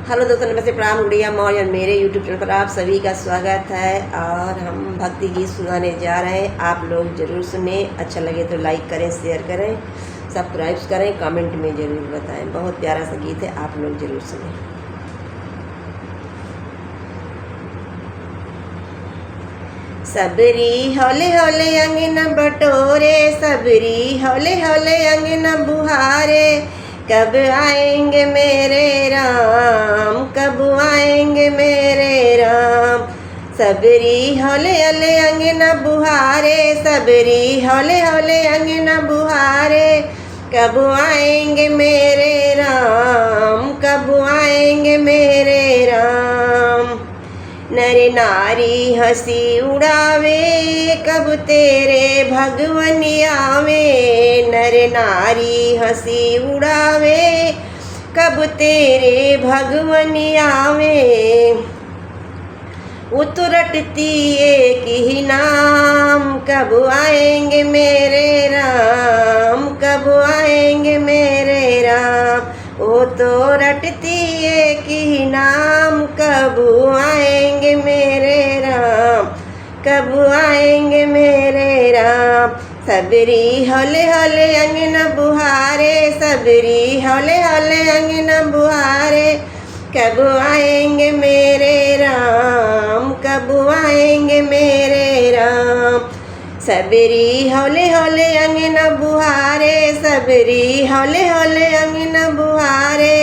Hello दोस्तों, नमस्ते, प्रणाम, गुड़िया मौज और मेरे यूट्यूब चैनल पर आप सभी का स्वागत है। और हम भक्ति गीत सुनाने जा रहे हैं। आप लोग ज़रूर सुने, अच्छा लगे तो लाइक करें, शेयर करें, सब्सक्राइब करें, कमेंट में ज़रूर बताएं। बहुत प्यारा सा गीत है, आप लोग ज़रूर सुने। सबरी हौले हौले अंगना बटोरे, सबरी हौले हौले अंगना बुहारे, कब आएंगे मेरे राम, कब आएंगे मेरे राम। सबरी हौले हौले अंगना बुहारे, सबरी हौले हौले अंगना बुहारे, कब आएंगे मेरे राम, कब आएंगे मेरे राम। नर नारी हंसी उड़ावे, कब तेरे भगवन आवे। नर नारी हंसी उड़ावे, कब तेरे भगवन आवे। उतरटती एक ही नाम, कब आएंगे मेरे राम, कब आएंगे मेरे राम। वो तो रटती एक ही नाम, कब आएंगे मेरे राम, कब आएंगे मेरे राम। सबरी हौले हौले अंगना बुहारे, सबरी हौले हौले अंगना बुहारे, कब आएंगे मेरे राम, कब आएंगे मेरे राम। सबरी हौले हौले अंगना बुहारे, सबरी हौले हौले अंगना बुहारे,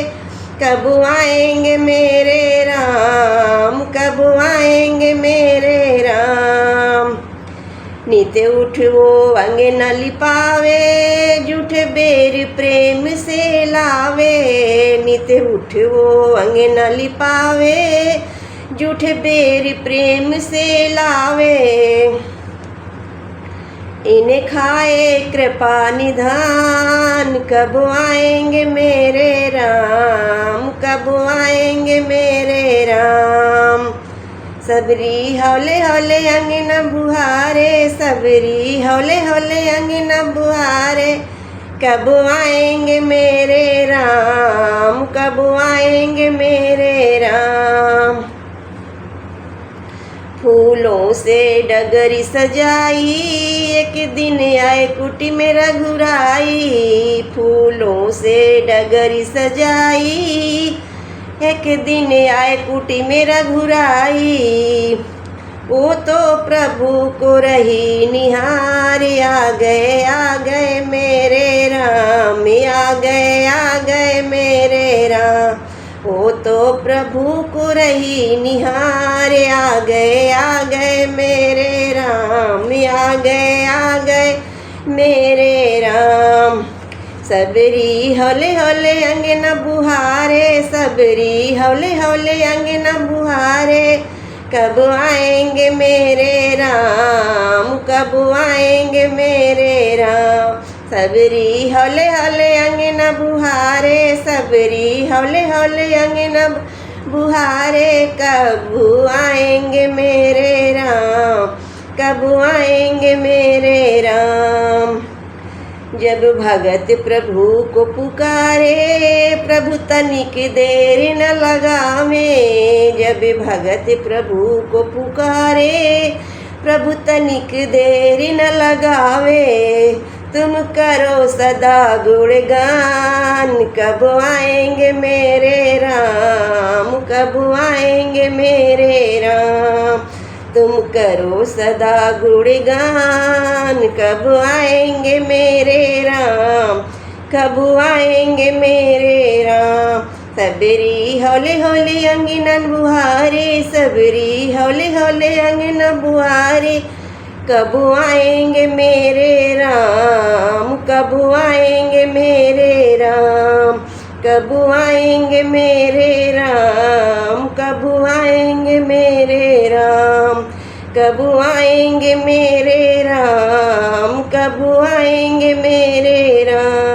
कब आएंगे मेरे राम, कब आएंगे मेरे राम। नीते उठवो अंगना लिपावे, जूठे बेर प्रेम से लावे। नीते उठवो अंगना लिपावे, जूठे बेर प्रेम से लावे। इन्हें खाए कृपा निधान, कब आएंगे मेरे राम, कब आएंगे मेरे राम। सबरी हौले हौले अंगना बुहारे, सबरी हौले हौले अंगना बुहारे, कब आएंगे मेरे राम, कब आएंगे मेरे राम। फूलों से डगरी सजाई, एक दिन आए कुटी में रघुराई। फूलों से डगरी सजाई, एक दिन आए कुटी में रघुराई। वो तो प्रभु को रही निहार, आ गए मेरे राम, आ गए मेरे राम। वो तो प्रभु को रही निहार, आ गए मेरे राम, आ गए मेरे राम। सबरी हौले हौले अंगना बुहारे, सबरी हौले हौले अंगना बुहारे, कब आएंगे मेरे राम, कब आएंगे मेरे राम। सबरी हौले हौले अंगना बुहारे, सबरी हौले हौले अंगना बुहारे, कब आएंगे मेरे राम, कब आएंगे मेरे राम। जब भगत प्रभु को पुकारे, प्रभु तनिक देर न लगावे। जब भगत प्रभु को पुकारे, प्रभु तनिक देर न लगावे। तुम करो सदा गुणगान, कब आएंगे मेरे राम, कब आएंगे मेरे राम। तुम करो सदा गुणगान, कब आएंगे मेरे राम, कब आएंगे मेरे राम। सबरी हौले हौले अंगना बुहारे, सबरी हौले हौले अंगना बुहारे, कब आएंगे मेरे राम, कब आएंगे मेरे राम, कब आएंगे मेरे राम, कब आएंगे मेरे राम, कब आएंगे मेरे राम, कब आएंगे मेरे राम।